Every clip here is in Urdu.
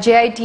JIT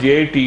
JIT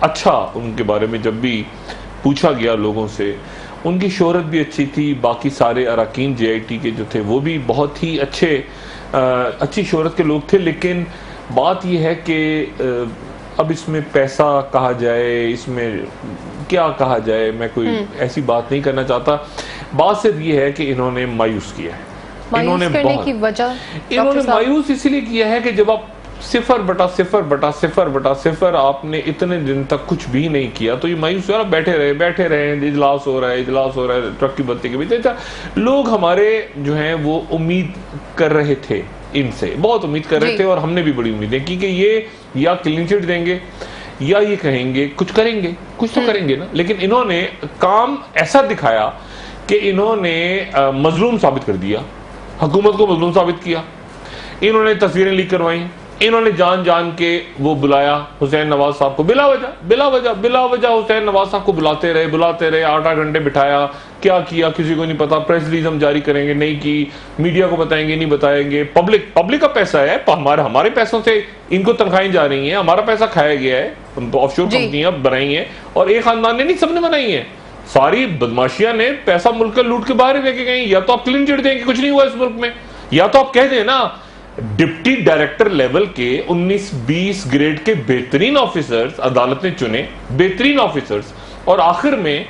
اچھا ان کے بارے میں جب بھی پوچھا گیا لوگوں سے، ان کی شہرت بھی اچھی تھی، باقی سارے اراکین جے آئی ٹی کے جو تھے وہ بھی بہت ہی اچھی شہرت کے لوگ تھے، لیکن بات یہ ہے کہ اب اس میں پیسہ کہا جائے، اس میں کیا کہا جائے، میں کوئی ایسی بات نہیں کرنا چاہتا. بات صرف یہ ہے کہ انہوں نے مایوس کیا ہے. مایوس کرنے کی وجہ انہوں نے مایوس اس لیے کیا ہے کہ جب آپ 0.0.0.0 آپ نے اتنے دن تک کچھ بھی نہیں کیا تو یہ مایوس ہو رہا، بیٹھے رہے اجلاس ہو رہا ہے ٹرک کی بتی کے بیچ. لوگ ہمارے جو ہیں وہ امید کر رہے تھے، ان سے بہت امید کر رہے تھے، اور ہم نے بھی بڑی امیدیں کی کہ یہ یا کلین چٹ دیں گے یا یہ کہیں گے کچھ کریں گے، کچھ تو کریں گے نا. لیکن انہوں نے کام ایسا دکھایا کہ انہوں نے مظلوم ثابت کر دیا، حکومت کو مظلوم ثابت کیا. انہوں نے تصویریں لیک کروائیں، انہوں نے جان کے وہ بلایا حسین نواز صاحب کو بلا وجہ حسین نواز صاحب کو بلاتے رہے 8 گھنٹے بٹھایا. کیا کیا کسی کو نہیں پتا. پریس ریلیز ہم جاری کریں گے، نہیں کی. میڈیا کو بتائیں گے، نہیں بتائیں گے. پبلک کا پیسہ ہے، ہمارے پیسوں سے ان کو تنخواہیں جا رہی ہیں، ہمارا پیسہ کھایا گیا ہے، آف شور کمپنیاں بنائی ہیں، اور ایک خاندان نے نہیں، سب نے بنائی ہیں. ساری بدماشیاں نے پیسہ ملک کا لوٹ کے باہر لے کے گئیں. یا تو آپ کلین چٹ دیں کہ کچھ نہیں ہوا اس ملک میں، یا تو آپ کہہ دیں نا ڈپٹی ڈائریکٹر لیول کے 19-20 گریڈ کے بہترین آفیسرز عدالت نے چنے، بہترین آفیسرز، اور آخر میں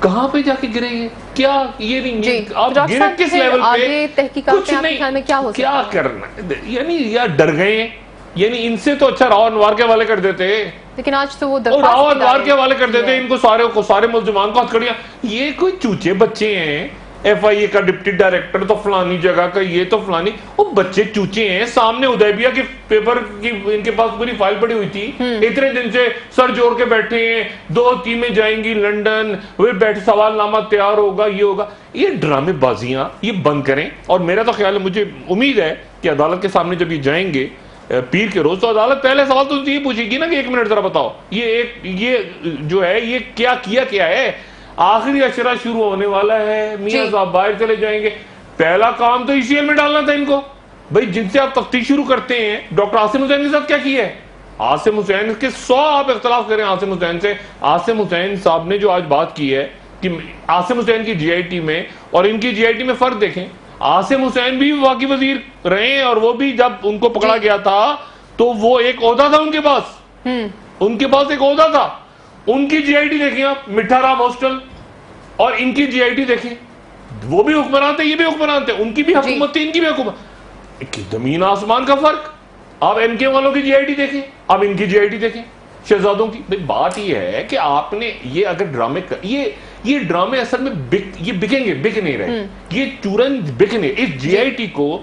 کہاں پہ جا کے گرے ہیں؟ کیا یہ نہیں آپ گرے کس لیول پہ؟ کچھ نہیں. کیا کرنا؟ یعنی یا ڈر گئے ہیں، یعنی ان سے تو اچھا راؤ انوار کے حوالے کر دیتے، لیکن آج تو وہ راؤ انوار کے حوالے کر دیتے ان کو سارے ملزمان کو ہتھکڑیاں. یہ کوئی چوچے بچے ہیں. ایف آئی اے کا ڈپٹی ڈائریکٹر تو فلانی جگہ کا، یہ تو فلانی، وہ بچے چوچے ہیں. سامنے حدیبیہ کے پیپر کی ان کے پاس پوری فائل پڑی ہوئی تھی، اتنے دن سے سر جوڑ کے بیٹھے ہیں. 2 ٹیمیں جائیں گی لنڈن، وہ بیٹھے سوال نامہ تیار ہوگا، یہ ہوگا. یہ ڈرامے بازیاں یہ بند کریں. اور میرا تو خیال ہے، مجھے امید ہے کہ عدالت کے سامنے جب یہ جائیں گے پیر کے روز، تو عدالت پہلے سوال تو یہ پوچھے گی نا کہ 1 منٹ ذرا بتاؤ یہ جو ہے یہ کیا ہے. آخری اشرہ شروع ہونے والا ہے، میاں صاحب باہر چلے جائیں گے. پہلا کام تو ECL میں ڈالنا تھا ان کو. بھئی جن سے آپ تفتیش شروع کرتے ہیں، ڈاکٹر عاصم حسین کے ساتھ کیا کیا ہے؟ عاصم حسین کے 100 آپ اختلاف کریں عاصم حسین سے. عاصم حسین صاحب نے جو آج بات کی ہے کہ عاصم حسین کی GIT میں اور ان کی GIT میں فرق دیکھیں. عاصم حسین بھی وفاقی وزیر رہے ہیں، اور وہ بھی جب ان کو پکڑا گیا تھا تو وہ ایک عہدہ تھا ان کے پاس ایک عہدہ تھا. ان کی GIT دیکھیں آپ، مٹھا رام ہاسٹل، اور ان کی GIT دیکھیں، وہ بھی حکمران تھے، یہ بھی حکمران تھے. ان کی بھی حکومت تھی، ان کی بھی حکومت. زمین آسمان کا فرق. آپ MK والوں کی GIT دیکھیں، اب ان کی GIT دیکھیں شہزادوں کی. بات یہ ہے کہ آپ نے یہ اگر ڈرامے یہ ڈرامے اصل میں یہ بکیں گے، بک نہیں رہے. یہ چورن بک نہیں. اس GIT کو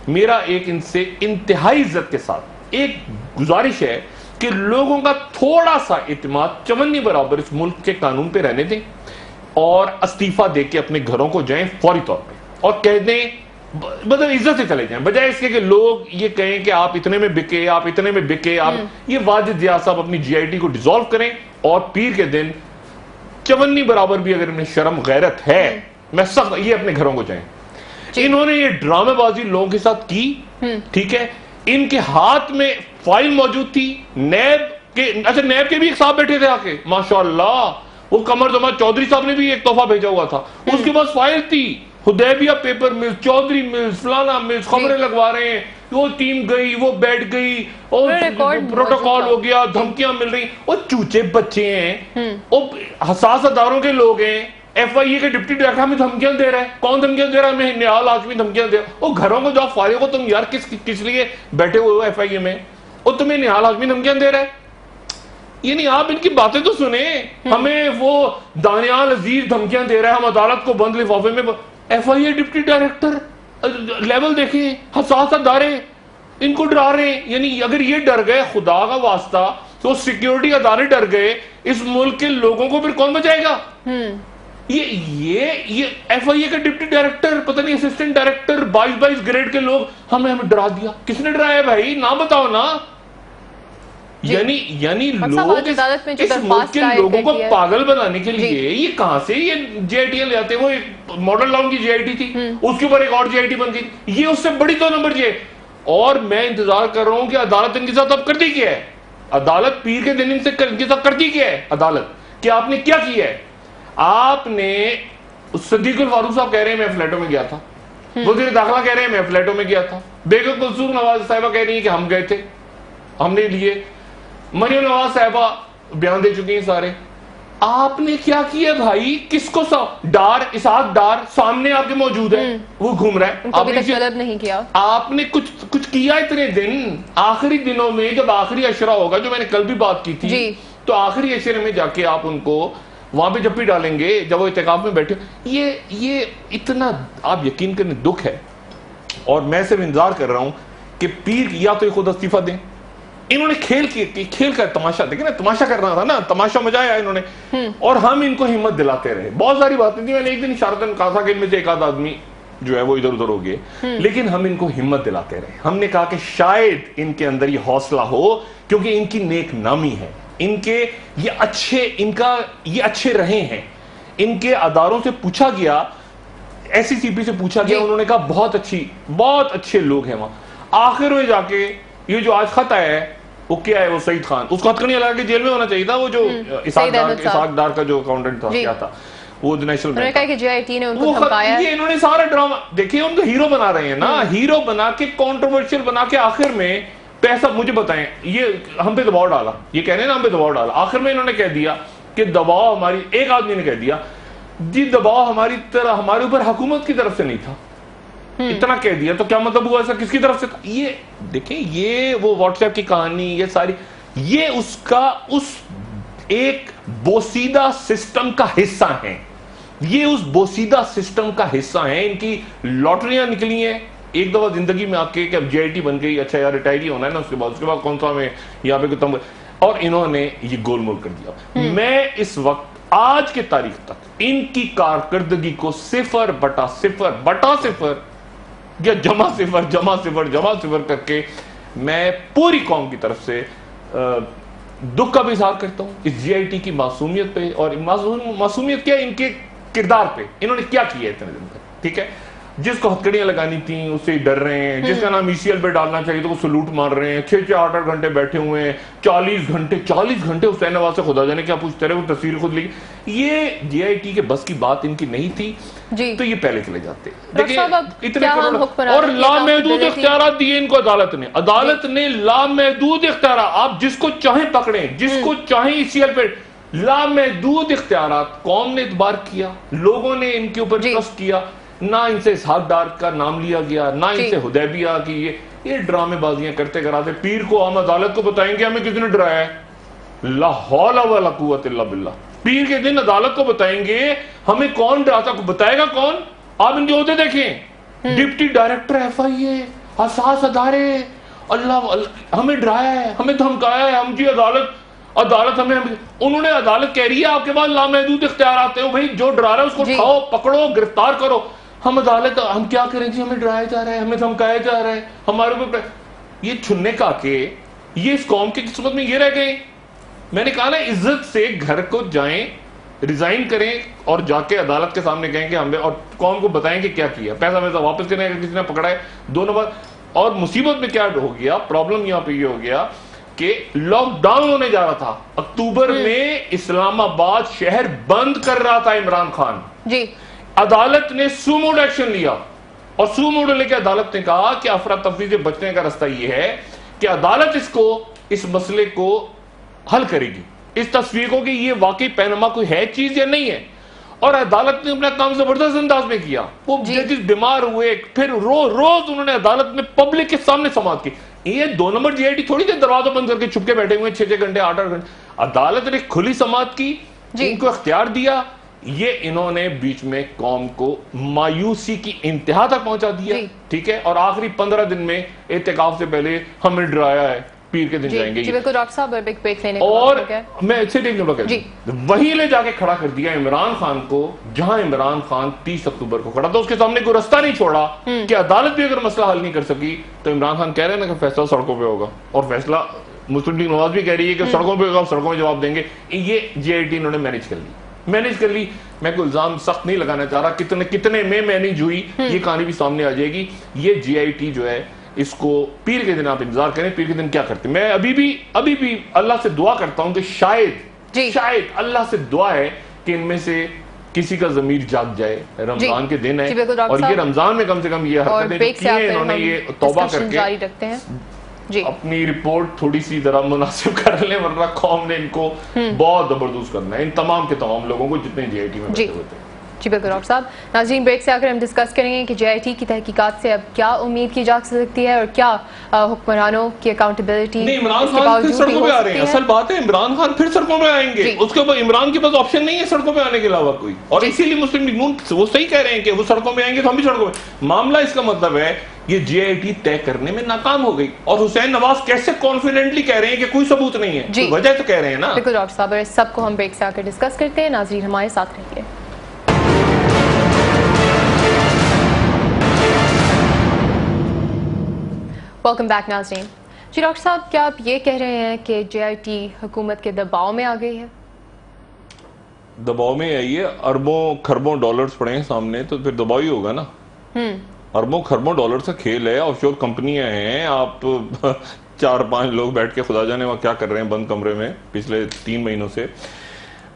میرا ایک ان سے انتہائی عزت کے ساتھ ایک گزارش ہے کہ لوگوں کا تھوڑا سا اعتماد 54 برابر اس ملک کے قانون پہ رہنے دیں، اور استعفیٰ دے کے اپنے گھروں کو جائیں فوری طور پہ، اور کہہ دیں مطلب عزت سے چلے جائیں، بجائے اس کے کہ لوگ یہ کہیں کہ آپ اتنے میں بکے، آپ اتنے میں بکے. آپ یہ واجد ضیاء صاحب اپنی GIT کو ڈیزالو کریں، اور پیر کے دن 54 برابر بھی اگر انہیں شرم غیرت ہے، میں سخت یہ اپنے گھروں کو جائیں. انہوں نے یہ ڈرامے بازی لوگوں کے ساتھ کی، ٹھیک ہے. ان کے ہاتھ میں فائل موجود تھی نیب کے بھی ایک صاحب بیٹھے تھے آ کے، ماشاءاللہ. وہ قمر زمان چودھری صاحب نے بھی ایک تحفہ بھیجا ہوا تھا، اس کے پاس فائل تھی. حدیبیہ پیپر ملز، چودھری ملز، فلانا ملز، خبریں لگوا رہے ہیں. وہ ٹیم گئی، وہ بیٹھ گئی، اور پروٹوکول ہو گیا، دھمکیاں مل رہی. وہ چوچے بچے ہیں، وہ حساس اداروں کے لوگ ہیں. FIA کے ڈپٹی ڈائریکٹر ہمیں دھمکیاں دے رہا ہے. کون دھمکیاں دے رہا ہے؟ ہمیں نہال ہاشمی دھمکیاں دے رہا ہے. وہ گھروں کو جاؤ فارغ ہو تم یار، کس لیے بیٹھے ہوئے ہو FIA میں؟ وہ تمہیں نہال ہاشمی دھمکیاں دے رہا ہے. یعنی آپ ان کی باتیں تو سنیں. ہمیں وہ دانیال عزیز دھمکیاں دے رہا ہے، ہم عدالت کو بند لفافے میں. FIA ڈپٹی ڈائریکٹر لیول دیکھیں، حساس ادارے ان کو ڈرا رہے ہیں. یعنی اگر یہ ڈر گئے خدا کا واسطہ، تو سیکیورٹی ادارے ڈر گئے، اس ملک کے لوگوں کو پھر کون بچائے گا؟ یہ FIA کا ڈپٹی ڈائریکٹر، پتہ نہیں اسسٹنٹ ڈائریکٹر، 22 گریڈ کے لوگ ہمیں ڈرا دیا. کس نے ڈرایا بھائی؟ نہ بتاؤ نا. یعنی لوگ اس ملک کے لوگوں کو پاگل بنانے کے لیے یہ کہاں سے یہ GIT لے آتے ہیں. وہ ایک ماڈل ٹاؤن کی GIT تھی، اس کے اوپر ایک اور GIT بن گئی. یہ اس سے بڑی 2 نمبر. اور میں انتظار کر رہا ہوں کہ عدالت ان کے ساتھ اب کرتی کیا ہے. عدالت پیر کے دن ان سے کرتی کیا ہے عدالت کہ آپ نے کیا کیا ہے. آپ نے صدیق الفاروق صاحب کہہ رہے ہیں میں فلیٹوں میں گیا تھا, وزیر داخلہ کہہ رہے ہیں میں فلیٹوں میں گیا تھا, بیگم کلثوم نواز صاحبہ کہہ رہی ہیں کہ ہم گئے تھے, ہم نے لیے, مریم نواز صاحبہ بیان دے چکی ہیں سارے. آپ نے کیا کیا بھائی؟ کس کو ڈار اسحاق ڈار سامنے آپ کے موجود ہے, وہ گھوم رہا ہے, آپ نے طلب نہیں کیا, آپ نے کچھ کیا اتنے دن؟ آخری دنوں میں جب آخری عشرہ ہوگا, جو میں نے کل بھی بات کی تھی, تو آخری عشرے میں جا کے آپ ان کو وہاں پہ جپی ڈالیں گے جب وہ اعتکاف میں بیٹھے. یہ اتنا آپ یقین کریں دکھ ہے, اور میں صرف انتظار کر رہا ہوں کہ پیر یا تو خود استعفیٰ دیں. انہوں نے کھیل کا تماشا دیکھیں نا, تماشا کرنا تھا نا, تماشا مجایا انہوں نے, اور ہم ان کو ہمت دلاتے رہے. بہت ساری باتیں تھی, میں نے ایک دن اشارتاً کہا تھا کہ ان میں سے ایک آدھ آدمی جو ہے وہ ادھر ادھر ہو گئے, لیکن ہم ان کو ہمت دلاتے رہے. ہم نے کہا کہ شاید ان کے اندر یہ حوصلہ ہو, کیونکہ ان کی نیک نامی ہے, ان کے یہ اچھے رہے ہیں. ان کے اداروں سے پوچھا گیا, ایس سی سی پی سے پوچھا گیا, انہوں نے کہا بہت اچھے لوگ ہیں وہاں. آخر میں جا کے یہ جو آج خط آیا ہے وہ کیا ہے, وہ سعید خان, اس کو ہتکنی لگا کے جیل میں ہونا چاہیے تھا. وہ جو اسحاق ڈار کا جو اکاؤنٹنٹ تھا, کیا تھا وہ نیشنل بینک, کہا کہ جے آئی ٹی نے ان کو دھمکایا. یہ انہوں نے سارا ڈرامہ دیکھیں, ان کو ہیرو بنا رہے ہیں نا, ہیرو بنا کے کنٹروورشل بنا کے آخر میں پیسہ. مجھے بتائیں, یہ ہم پہ دباؤ ڈالا, یہ کہنے نا ہم پہ دباؤ ڈالا, آخر میں انہوں نے کہہ دیا کہ دباؤ ہماری, ایک آدمی نے کہہ دیا جی دباؤ ہمارے اوپر حکومت کی طرف سے نہیں تھا, اتنا کہہ دیا. تو کیا مطلب ہوا ایسا کس کی طرف سے تھا؟ یہ دیکھیں, یہ وہ واٹس ایپ کی کہانی, یہ ساری, یہ اس ایک بوسیدہ سسٹم کا حصہ ہیں. یہ اس بوسیدہ سسٹم کا حصہ ہیں. ان کی لاٹریاں نکلی ہیں ایک دفعہ زندگی میں آپ کے, کہ اب جے آئی ٹی بن گئی, اچھا یار ریٹائر ہونا ہے نا, اس کے بعد کون سا میں یہاں پہ کتنا, اور انہوں نے یہ گول مول کر دیا. میں اس وقت آج کے تاریخ تک ان کی کارکردگی کو 0/0/0 یا جمع صفر کر کے میں پوری قوم کی طرف سے دکھ کا بھی اظہار کرتا ہوں اس جے آئی ٹی کی معصومیت پہ. اور معصومیت کیا, ان کے کردار پہ, انہوں نے کیا کیا اتنے دن تک. ٹھیک ہے, جس کو ہتکڑیاں لگانی تھیں اس سے ڈر رہے ہیں, جس کا نام ECL پہ ڈالنا چاہیے تو وہ سلوٹ مار رہے ہیں, 6-8 گھنٹے بیٹھے ہوئے ہیں, 40 گھنٹے حسین نواز سے خدا جانے کیا پوچھتے رہے, وہ تصویر خود لی. یہ جے آئی ٹی کے بس کی بات ان کی نہیں تھی, تو یہ پہلے چلے جاتے. دیکھیں اتنے کروڑ, اور لامحدود اختیارات دیے ان کو عدالت نے لامحدود اختیارات, آپ جس کو چاہیں پکڑیں, جس کو چاہیں ECL پہ, لامحدود اختیارات. قوم نے اعتبار کیا, لوگوں نے ان کے اوپر ٹرسٹ کیا, نہ ان سے اسحاق ڈار کا نام لیا گیا, نہ ان سے حدیبیہ کی یہ ڈرامے بازیاں کرتے کراتے. پیر کو ہم عدالت کو بتائیں گے ہمیں کس نے ڈرایا ہے, لا حول ولا قوت الا باللہ. پیر کے دن عدالت کو بتائیں گے ہمیں کون ڈراتا, بتائے گا کون؟ آپ ان کے عہدے دیکھیں, ڈپٹی ڈائریکٹر FIA, حساس ادارے, اللہ ہمیں ڈرایا ہے, ہمیں دھمکایا ہے, ہم جی عدالت ہمیں, انہوں نے عدالت کہہ رہی ہے آپ کے پاس لامحدود اختیارات ہیں, بھائی جو ڈرا رہا ہے اس کو اٹھاؤ, پکڑو, گرفتار کرو. ہم عدالت, ہم کیا کریں جی, ہمیں ڈرایا جا رہا ہے, ہمیں دھمکایا جا رہا ہے, ہمارے اوپر یہ چھننے کا کے یہ اس قوم کی قسمت میں یہ رہ گئے. میں نے کہا نا, عزت سے گھر کو جائیں, ریزائن کریں, اور جا کے عدالت کے سامنے کہیں کہ ہم اور قوم کو بتائیں کہ کیا کیا, پیسہ واپس کریں اگر کسی نے پکڑا ہے. 2 نمبر, اور مصیبت میں کیا ہو گیا, پرابلم یہاں پہ یہ ہو گیا کہ لاک ڈاؤن ہونے جا رہا تھا اکتوبر میں, اسلام آباد شہر بند کر رہا تھا عمران خان. عدالت نے سو موڈ ایکشن لیا, اور سو موڈ لے کے عدالت نے کہا کہ افراتفری سے بچنے کا راستہ یہ ہے کہ عدالت اس مسئلے کو حل کرے گی, اس تصویر کو کہ یہ واقعی پینما کوئی ہے چیز یا نہیں ہے. اور عدالت نے اپنا کام زبردست انداز میں کیا. وہ ججز بیمار ہوئے, پھر روز انہوں نے عدالت میں پبلک کے سامنے سماعت کی. یہ 2 نمبر جے آئی ٹی تھوڑی دیر دروازہ بند کر کے چھپ کے بیٹھے ہوئے 6 گھنٹے 8 گھنٹے. عدالت نے کھلی سماعت کی, ان کو اختیار دیا. یہ انہوں نے بیچ میں قوم کو مایوسی کی انتہا تک پہنچا دیا. ٹھیک ہے, اور آخری 15 دن میں اعتکاف سے پہلے ہمیں ڈرایا ہے پیر کے دن جائیں گے. اور میں اسے دیکھنے لگا وہیں لے جا کے کھڑا کر دیا عمران خان کو, جہاں عمران خان 30 اکتوبر کو کھڑا تھا. اس کے سامنے کوئی رستہ نہیں چھوڑا کہ عدالت بھی اگر مسئلہ حل نہیں کر سکی تو عمران خان کہہ رہے ہیں نا کہ فیصلہ سڑکوں پہ ہوگا, اور فیصلہ مسلم لیگ نواز بھی کہہ رہی ہے کہ سڑکوں پہ ہوگا, سڑکوں میں جواب دیں گے. یہ جے آئی ٹی انہوں نے مینیج کر لی. میں کوئی الزام سخت نہیں لگانا چاہ رہا, کتنے میں مینیج ہوئی یہ کہانی بھی سامنے آ جائے گی. یہ جے آئی ٹی جو ہے اس کو پیر کے دن آپ انتظار کریں. پیر کے دن کیا کرتے ہیں؟ میں ابھی بھی اللہ سے دعا کرتا ہوں کہ شاید اللہ سے دعا ہے کہ ان میں سے کسی کا ضمیر جاگ جائے. رمضان کے دن ہے اور یہ رمضان میں کم سے کم یہ حرکتیں کی ہیں انہوں نے, یہ توبہ کر کے اپنی رپورٹ تھوڑی سی ذرا مناسب کر لیں, ورنہ قوم نے ان کو بہت زبردست کرنا ہے, ان تمام کے تمام لوگوں کو جتنے جے آئی ٹی میں بیٹھے ہوتے ہیں. جی بالکل ڈاکٹر صاحب. ناظرین, بریک سے آ کر ہم ڈسکس کریں گے کہ جے آئی ٹی کی تحقیقات سے اب کیا امید کی جا سکتی ہے اور کیا حکمرانوں کی اکاؤنٹیبلٹی. نہیں, عمران خان پھر سڑکوں پہ آ رہے ہیں. اصل بات ہے عمران خان پھر سڑکوں پہ آئیں گے. اس کے بعد عمران کے پاس آپشن نہیں ہے سڑکوں پہ آنے کے علاوہ کوئی, اور اسی لیے مسلم لیگ نون وہ صحیح کہہ رہے ہیں کہ وہ سڑکوں پہ آئیں گے تو ہم بھی سڑکوں پہ. معاملہ اس کا مطلب ہے یہ جے آئی ٹی طے کرنے میں ناکام ہو گئی, اور حسین نواز کیسے کانفیڈنٹلی کہہ رہے ہیں کہ کوئی ثبوت نہیں ہے, وجہ تو کہہ رہے ہیں نا. بالکل ڈاکٹر صاحب, اور اس سب کو ہم بریک سے آ کر ڈسکس کرتے ہیں. ناظرین ہمارے ساتھ رہیے. ویلکم بیک ناظرین. جی ڈاکٹر صاحب, کیا آپ یہ کہہ رہے ہیں کہ جے آئی ٹی حکومت کے دباؤ میں آ گئی ہے؟ دباؤ میں آئی ہے, اربوں خربوں ڈالرز پڑے ہیں سامنے, تو پھر دباؤ ہی ہوگا نا. اربوں خربوں ڈالرز کا کھیل ہے, آف شور کمپنیاں ہیں. آپ 4-5 لوگ بیٹھ کے خدا جانے وہاں کیا کر رہے ہیں بند کمرے میں پچھلے 3 مہینوں سے.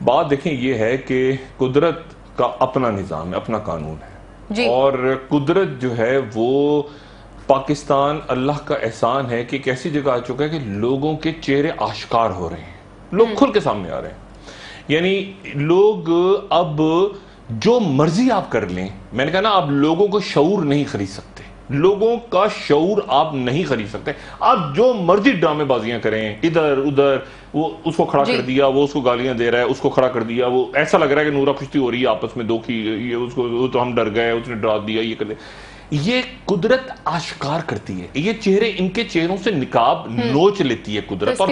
بات دیکھیں یہ ہے کہ قدرت کا اپنا نظام ہے, اپنا قانون ہے, اور قدرت جو ہے وہ پاکستان اللہ کا احسان ہے کہ ایک ایسی جگہ آ چکا ہے کہ لوگوں کے چہرے آشکار ہو رہے ہیں, لوگ کھل کے سامنے آ رہے ہیں. یعنی لوگ اب جو مرضی آپ کر لیں, میں نے کہا نا آپ لوگوں کو شعور نہیں خرید سکتے, لوگوں کا شعور آپ نہیں خرید سکتے. آپ جو مرضی ڈرامے بازیاں کریں ادھر ادھر, وہ اس کو کھڑا کر دیا, وہ اس کو گالیاں دے رہا ہے, اس کو کھڑا کر دیا, وہ ایسا لگ رہا ہے کہ نورا کشتی ہو رہی ہے آپس میں دو کی, یہ اس کو وہ تو ہم ڈر گئے, اس نے ڈرا دیا, یہ کر دیا. یہ قدرت آشکار کرتی ہے, یہ چہرے ان کے چہروں سے نقاب نوچ لیتی ہے قدرت, اور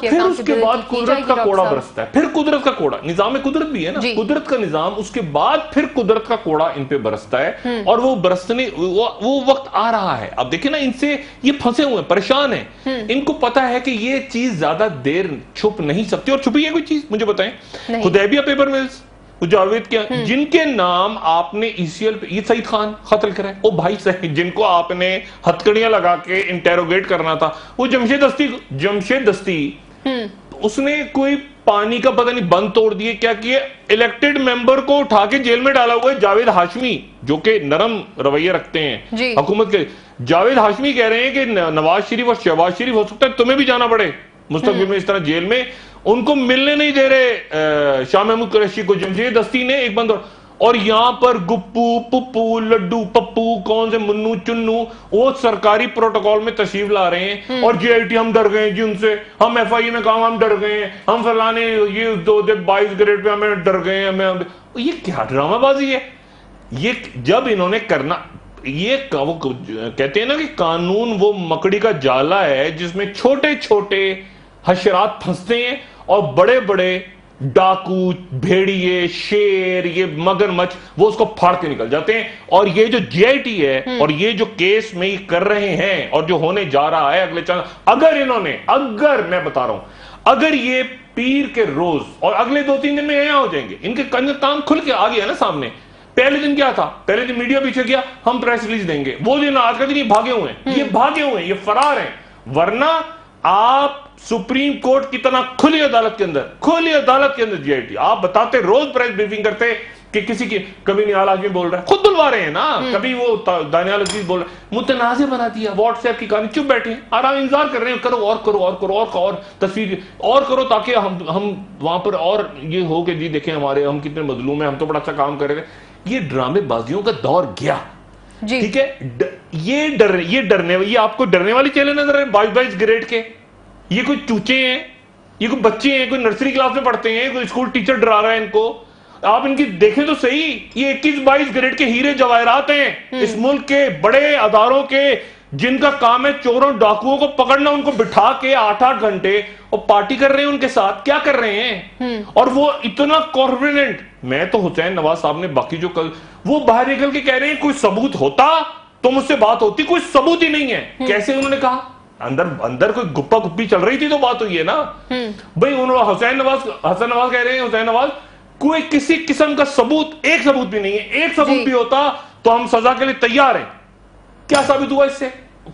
پھر اس کے بعد قدرت کا کوڑا برستا ہے. پھر قدرت کا کوڑا, نظام قدرت بھی ہے نا, قدرت کا نظام, اس کے بعد پھر قدرت کا کوڑا ان پہ برستا ہے, اور وہ برسنے وہ وقت آ رہا ہے. اب دیکھیں نا, ان سے یہ پھنسے ہوئے ہیں, پریشان ہیں, ان کو پتا ہے کہ یہ چیز زیادہ دیر چھپ نہیں سکتی. اور چھپی ہے کوئی چیز مجھے بتائیں, حدیبیہ پیپر ملز, جاوید کیا, جن کے نام آپ نے ای سی ایل پہ, یہ سعید خان قتل کرے, او بھائی صاحب جن کو آپ نے ہتکڑیاں لگا کے انٹیروگیٹ کرنا تھا, وہ جمشید دستی اس نے کوئی پانی کا پتہ نہیں بند توڑ دیے, کیا کیے, الیکٹڈ ممبر کو اٹھا کے جیل میں ڈالا ہوا ہے. جاوید ہاشمی جو کہ نرم رویہ رکھتے ہیں حکومت کے, جاوید ہاشمی کہہ رہے ہیں کہ نواز شریف اور شہباز شریف ہو سکتا ہے تمہیں بھی جانا پڑے مستقبل میں اس طرح جیل میں. ان کو ملنے نہیں دے رہے شاہ محمود قریشی کو, جمشید دستی نے ایک بند. اور یہاں پر گپو پپو لڈو پپو کون سے منو چنو وہ سرکاری پروٹوکول میں تشریف لا رہے ہیں, اور جے آئی ٹی ہم ڈر گئے جی ان سے, ہم ایف آئی اے میں کام ہم ڈر گئے ہیں, ہم فلانے یہ 22 گریڈ پہ ہمیں ڈر گئے ہیں, ہمیں. یہ کیا ڈرامہ بازی ہے یہ؟ جب انہوں نے کرنا, یہ کہتے ہیں نا کہ قانون وہ مکڑی کا جالا ہے جس میں چھوٹے چھوٹے حشرات پھنستے ہیں, اور بڑے بڑے ڈاکو, بھیڑیے, شیر, یہ مگرمچھ وہ اس کو پھاڑ کے نکل جاتے ہیں. اور یہ جو جے آئی ٹی ہے اور یہ جو کیس میں یہ کر رہے ہیں اور جو ہونے جا رہا ہے اگلے اگر انہوں نے, اگر میں بتا رہا ہوں, اگر یہ پیر کے روز اور اگلے 2-3 دن میں یہاں ہو جائیں گے, ان کے کام کھل کے آ گیا نا سامنے. پہلے دن کیا تھا, پہلے دن میڈیا پیچھے کیا, ہم پریس ریلیز دیں گے, وہ دن آج کا دن یہ بھاگے ہوئے ہیں, یہ فرار ہیں. ورنہ آپ سپریم کورٹ کی طرح کھلی عدالت کے اندر جے آئی ٹی, آپ بتاتے, روز پریس بریفنگ کرتے کہ کسی کی, کبھی نیال آجمی بول رہا ہے, خود بلوا رہے ہیں نا, کبھی وہ دانیال عزیز بول رہے ہیں, متنازع بنا دیا, واٹس ایپ کی کہانی, چپ بیٹھے ہیں, آرام انتظار کر رہے ہیں, کرو اور تصویر اور کرو, تاکہ ہم وہاں پر اور یہ ہو کہ جی دیکھیں ہم کتنے مظلوم ہیں, ہم تو بڑا اچھا کام کر رہے ہیں. یہ ڈرامے بازیوں کا دور گیا, ٹھیک ہے. یہ آپ کو ڈرنے والی چیلنج نظر ہے 22 گریڈ کے, یہ کوئی چوچے ہیں, یہ کوئی بچے ہیں, کوئی نرسری کلاس میں پڑھتے ہیں, کوئی اسکول ٹیچر ڈرا رہا ہے ان کو. آپ ان کی دیکھیں تو صحیح, یہ 21-22 گریڈ کے ہیرے جواہرات ہیں اس ملک کے بڑے اداروں کے, جن کا کام ہے چوروں ڈاکوؤں کو پکڑنا, ان کو بٹھا کے 8-8 گھنٹے اور پارٹی کر رہے ہیں ان کے ساتھ. کیا کر رہے ہیں؟ اور وہ اتنا کانفیڈنٹ. میں تو حسین نواز صاحب نے باقی جو کل وہ باہر نکل کے کہہ رہے ہیں کوئی ثبوت ہوتا تو مجھ سے بات ہوتی, کوئی ثبوت ہی نہیں ہے. کیسے انہوں نے کہا؟ اندر کوئی گپا گپی چل رہی تھی تو بات ہوئی ہے نا بھائی. حسن نواز کہہ رہے ہیں, حسین نواز کوئی کسی قسم کا ثبوت, ایک ثبوت بھی نہیں ہے. ایک ثبوت بھی ہوتا تو ہم سزا کے لیے تیار ہیں. کیا ثابت ہوا اس سے؟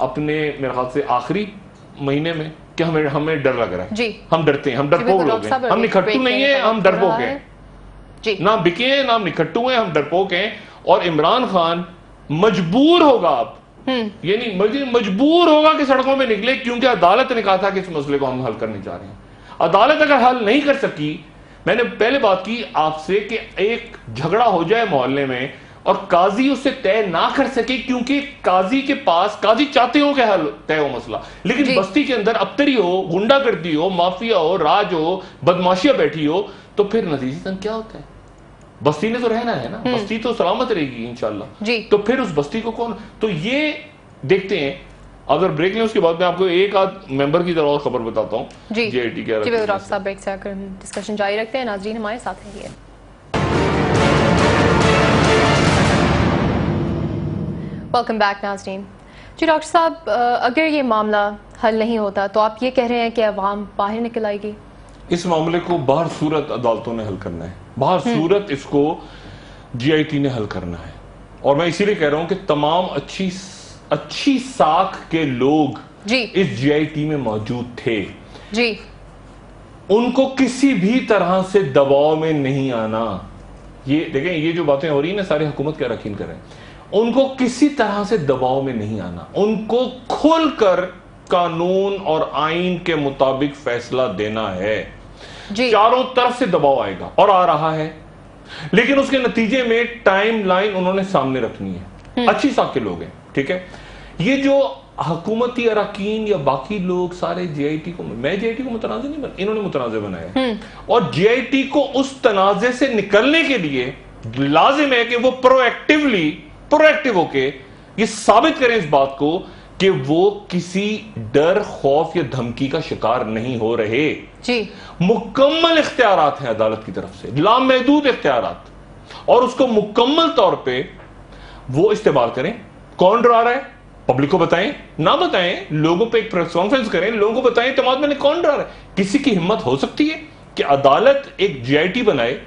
اپنے میرے خیال سے آخری مہینے میں کہ ہمیں ڈر لگ رہا ہے جی ہم ڈرتے ہیں ہم ڈرپوک لوگ ہیں ہم نکھٹو نہیں ہیں ہم ڈرپوک ہیں نہ بکے ہیں نہ نکھٹو ہیں ہم ڈرپوک ہیں اور عمران خان مجبور ہوگا آپ یعنی مجبور ہوگا کہ سڑکوں میں نکلے کیونکہ عدالت نے کہا تھا کہ اس مسئلے کو ہم حل کرنے جا رہے ہیں عدالت اگر حل نہیں کر سکی میں نے پہلے بات کی آپ سے کہ ایک جھگڑا ہو جائے محلے میں اور قاضی اسے طے نہ کر سکے کیونکہ قاضی کے پاس قاضی چاہتے ہو کہ حل طے ہو مسئلہ لیکن بستی کے اندر ابتری ہو گنڈا گردی ہو مافیا ہو راج ہو بدماشیاں بیٹھی ہو تو پھر نتیجتاً کیا ہوتا ہے بستی نے تو رہنا ہے نا بستی تو سلامت رہے گی انشاءاللہ تو پھر اس بستی کو کون تو یہ دیکھتے ہیں اگر بریک لیں اس کے بعد میں آپ کو ایک آدھ ممبر کی طرح اور خبر بتاتا ہوں جی آئی ٹی کے ڈاکٹر صاحب بریک سے آ کر ڈسکشن جاری رکھتے ہیں ناظرین ہمارے ساتھ رہیے ویلکم بیک ناظرین جی ڈاکٹر صاحب اگر یہ معاملہ حل نہیں ہوتا تو آپ یہ کہہ رہے ہیں کہ عوام باہر نکل آئے گی اس معاملے کو باہر صورت عدالتوں نے حل کرنا ہے باہر صورت اس کو جی آئی ٹی نے حل کرنا ہے اور میں اسی لیے کہہ رہا ہوں کہ تمام اچھی ساکھ کے لوگ اس جی آئی ٹی میں موجود تھے جی ان کو کسی بھی طرح سے دباؤ میں نہیں آنا یہ دیکھیں یہ جو باتیں ہو رہی ہیں نا سارے حکومت کیا رکین کریں ان کو کسی طرح سے دباؤ میں نہیں آنا ان کو کھل کر قانون اور آئین کے مطابق فیصلہ دینا ہے چاروں طرف سے دباؤ آئے گا اور آ رہا ہے لیکن اس کے نتیجے میں ٹائم لائن انہوں نے سامنے رکھنی ہے اچھی ساکھ کے لوگ ہیں ٹھیک ہے یہ جو حکومتی اراکین یا باقی لوگ سارے جی آئی ٹی کو میں جی آئی ٹی کو متنازع نہیں بنا انہوں نے متنازع بنایا اور جی آئی ٹی کو اس تنازع سے نکلنے کے لیے لازم ہے کہ وہ پرویکٹیو ہو کے یہ ثابت کریں اس بات کو کہ وہ کسی ڈر خوف یا دھمکی کا شکار نہیں ہو رہے مکمل اختیارات ہیں عدالت کی طرف سے لامحدود اختیارات اور اس کو مکمل طور پہ وہ استعمال کریں کون ڈرا رہا ہے پبلک کو بتائیں نہ بتائیں لوگوں پہ ایک پریس کانفرنس کریں لوگوں کو بتائیں اعتماد میں کون ڈرا رہا ہے کسی کی ہمت ہو سکتی ہے کہ عدالت ایک جی آئی ٹی بنائے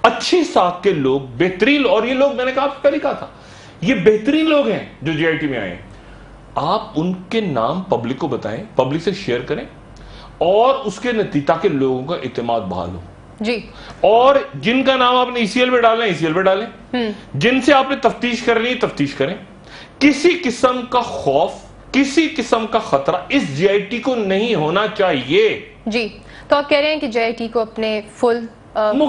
اچھی ساکھ کے لوگ بہترین اور یہ لوگ میں نے کہا پہلے کہا تھا یہ بہترین لوگ ہیں جو جی آئی ٹی میں آئے آپ ان کے نام پبلک کو بتائیں پبلک سے شیئر کریں اور اس کے نتیجہ کے لوگوں کا اعتماد بحال ہو اور جن کا نام آپ نے ای سی ایل پہ ڈالنا ای سی ایل پہ ڈالیں جن سے آپ نے تفتیش کرنی ہے تفتیش کریں کسی قسم کا خوف کسی قسم کا خطرہ اس جی آئی ٹی کو نہیں ہونا چاہیے جی تو آپ کہہ رہے ہیں کہ جی آئی ٹی کو اپنے فل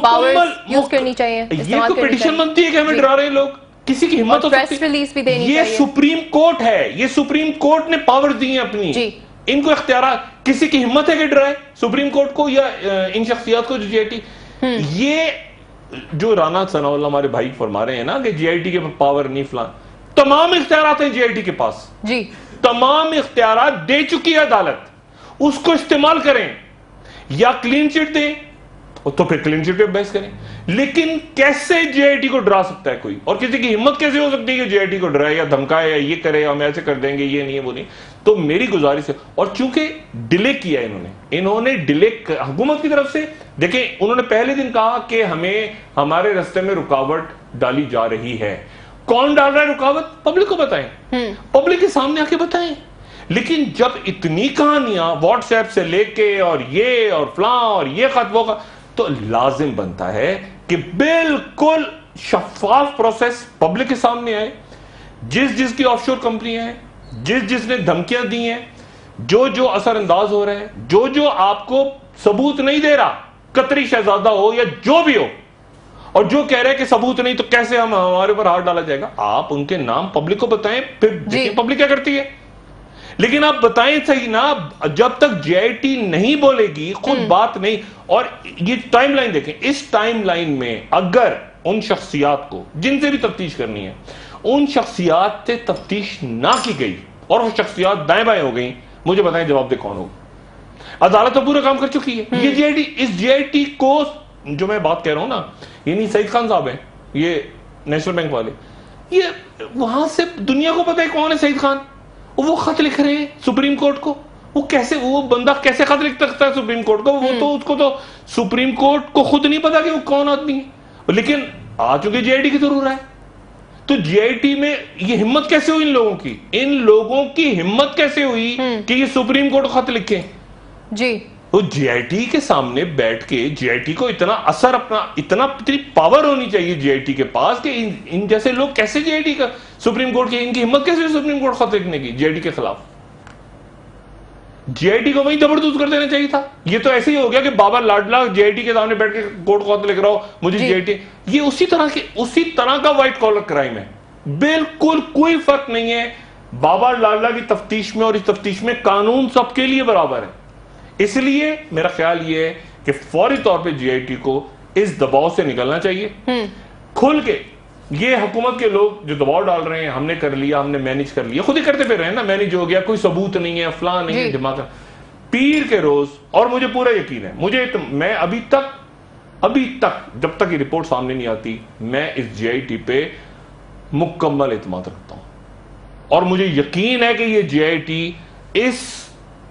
پاور یوز کرنی چاہیے یہ تو پیٹیشن بنتی ہے کہ ہمیں ڈرا رہے لوگ کسی کی ہمت ہو سکتی ہے یہ سپریم کورٹ ہے یہ سپریم کورٹ نے پاور دی ہیں اپنی ان کو اختیارات کسی کی ہمت ہے کہ ڈرائے سپریم کورٹ کو یا ان شخصیات کو جو جی آئی ٹی یہ جو رانا ثناء اللہ ہمارے بھائی فرما رہے ہیں نا کہ جی آئی ٹی کے پاور نہیں فلان تمام اختیارات ہیں جی آئی ٹی کے پاس تمام اختیارات دے چکی ہے عدالت اس کو استعمال کریں یا کلین چٹ دیں تو پھر کلین چٹ پہ بحث کریں لیکن کیسے جی آئی ٹی کو ڈرا سکتا ہے کوئی اور کسی کی ہمت کیسے ہو سکتی ہے کہ جی آئی ٹی کو ڈرائے یا دھمکائے یا یہ کرے ہم ایسے کر دیں گے یہ نہیں ہے وہ نہیں تو میری گزارش ہے اور چونکہ ڈیلے کیا انہوں نے ڈیلے حکومت کی طرف سے دیکھیں انہوں نے پہلے دن کہا کہ ہمیں ہمارے راستے میں رکاوٹ ڈالی جا رہی ہے کون ڈال رہا ہے رکاوٹ پبلک کو بتائیں پبلک کے سامنے آ کے بتائیں لیکن جب اتنی کہانیاں واٹس ایپ سے لے کے اور فلاں اور یہ خط وہ تو لازم بنتا ہے کہ بالکل شفاف پروسیس پبلک کے سامنے آئے جس کی آف شور کمپنیاں ہیں جس نے دھمکیاں دی ہیں جو اثر انداز ہو رہے ہیں جو آپ کو ثبوت نہیں دے رہا قطری شہزادہ ہو یا جو بھی ہو اور جو کہہ رہے ہیں کہ ثبوت نہیں تو کیسے ہمارے اوپر ہاتھ ڈالا جائے گا آپ ان کے نام پبلک کو بتائیں پھر دیکھیں پبلک کیا کرتی ہے لیکن آپ بتائیں صحیح نا جب تک جی آئی ٹی نہیں بولے گی خود بات نہیں اور یہ ٹائم لائن دیکھیں اس ٹائم لائن میں اگر ان شخصیات کو جن سے بھی تفتیش کرنی ہے ان شخصیات سے تفتیش نہ کی گئی اور وہ شخصیات دائیں بائیں ہو گئی مجھے بتائیں جواب دے کون ہوگا عدالت تو پورا کام کر چکی ہے یہ جی I T us G I T کو جو میں بات کہہ رہا ہوں نا یعنی سعید خان صاحب ہیں یہ نیشنل بینک والے یہ وہاں سے دنیا کو پتہ ہے کون ہے سعید خان وہ خط لکھ رہے ہیں سپریم کورٹ کو وہ بندہ کیسے خط لکھ سکتا ہے سپریم کورٹ کو وہ تو اس کو تو سپریم کورٹ کو خود نہیں پتا کہ وہ کون آدمی ہے لیکن آ چکے جی آئی ٹی کے ضرور ہے تو جی آئی ٹی میں یہ ہمت کیسے ہوئی ان لوگوں کی ہمت کیسے ہوئی کہ یہ سپریم کورٹ خط لکھیں؟ جی وہ جی آئی ٹی کے سامنے بیٹھ کے جی آئی ٹی کو اتنا اثر اتنی پاور ہونی چاہیے جی آئی ٹی کے پاس کہ ان جیسے لوگ کیسے جی آئی ٹی کا سپریم کورٹ کی ان کی ہمت کیسے سپریم کورٹ خط لکھنے کی جی آئی ٹی کے خلاف؟ جی آئی ٹی کو وہیں زبردست کر دینا چاہیے تھا. یہ تو ایسے ہی ہو گیا کہ بابا لاڈلا جی آئی ٹی کے سامنے بیٹھ کے کورٹ خط لکھ رہا ہو مجھے جی آئی ٹی. یہ اسی طرح کا وائٹ کالر کرائم ہے. بالکل کوئی فرق نہیں ہے بابا لاڈلا کی تفتیش میں اور اس تفتیش میں. قانون سب کے لیے برابر ہے. اس لیے میرا خیال یہ ہے کہ فوری طور پہ جی آئی ٹی کو اس دباؤ سے نکلنا چاہیے کھل کے. یہ حکومت کے لوگ جو دباؤ ڈال رہے ہیں ہم نے کر لیا, ہم نے مینج کر لیا, خود ہی کرتے پھر رہے ہیں نا, مینج ہو گیا, کوئی ثبوت نہیں ہے, فلاں نہیں ہے, دماغ پیر کے روز. اور مجھے پورا یقین ہے, میں ابھی تک جب تک یہ رپورٹ سامنے نہیں آتی میں اس جی آئی ٹی پہ مکمل اعتماد رکھتا ہوں. اور مجھے یقین ہے کہ یہ جی آئی ٹی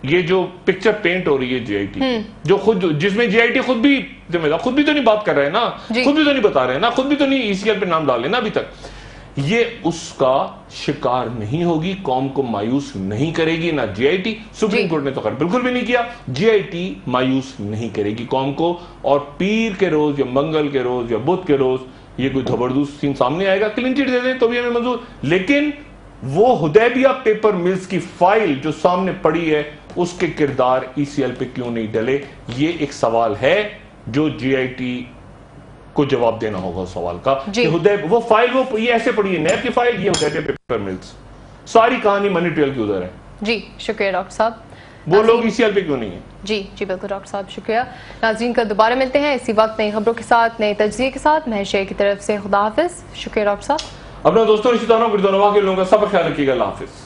یہ جو پکچر پینٹ ہو رہی ہے جی آئی ٹی جو جس میں جی آئی ٹی خود بھی ذمہ دار, خود بھی تو نہیں بات کر رہے نا, خود بھی تو نہیں بتا رہے نا, خود بھی تو نہیں ای سی ایل پہ نام ڈالے نا ابھی تک. یہ اس کا شکار نہیں ہوگی, قوم کو مایوس نہیں کرے گی, نہ جی آئی ٹی. سپریم کورٹ نے تو خیر بالکل بھی نہیں کیا. جی آئی ٹی مایوس نہیں کرے گی قوم کو. اور پیر کے روز یا منگل کے روز یا بدھ کے روز یہ کوئی زبردست سین سامنے آئے گا, کلین چٹ دے دیں تو بھی ہمیں منظور. لیکن وہ حدیبیہ پیپر ملز کی فائل جو سامنے پڑی ہے اس کے کردار ای سی ایل پہ کیوں نہیں ڈلے, یہ ایک سوال ہے جو جی آئی ٹی کو جواب دینا ہوگا اس سوال کا. وہ فائل یہ ایسے پڑی ہے, نیب کی فائل, یہ حدیبیہ پیپر ملز, ساری کہانی منی ٹریل کی ادھر ہے. جی شکریہ ڈاکٹر صاحب. وہ لوگ ای سی ایل پہ کیوں نہیں ہیں؟ جی بالکل ڈاکٹر صاحب شکریہ. ناظرین کا دوبارہ ملتے ہیں اسی وقت نئی خبروں کے ساتھ, نئے تجزیے کے ساتھ. مہر شیر کی طرف سے خدا حافظ. شکریہ ڈاکٹر صاحب. اپنا دوستوں رشتہ داروں گردونواں کے لوگوں کا سب خیال رکھیے گا. اللہ حافظ.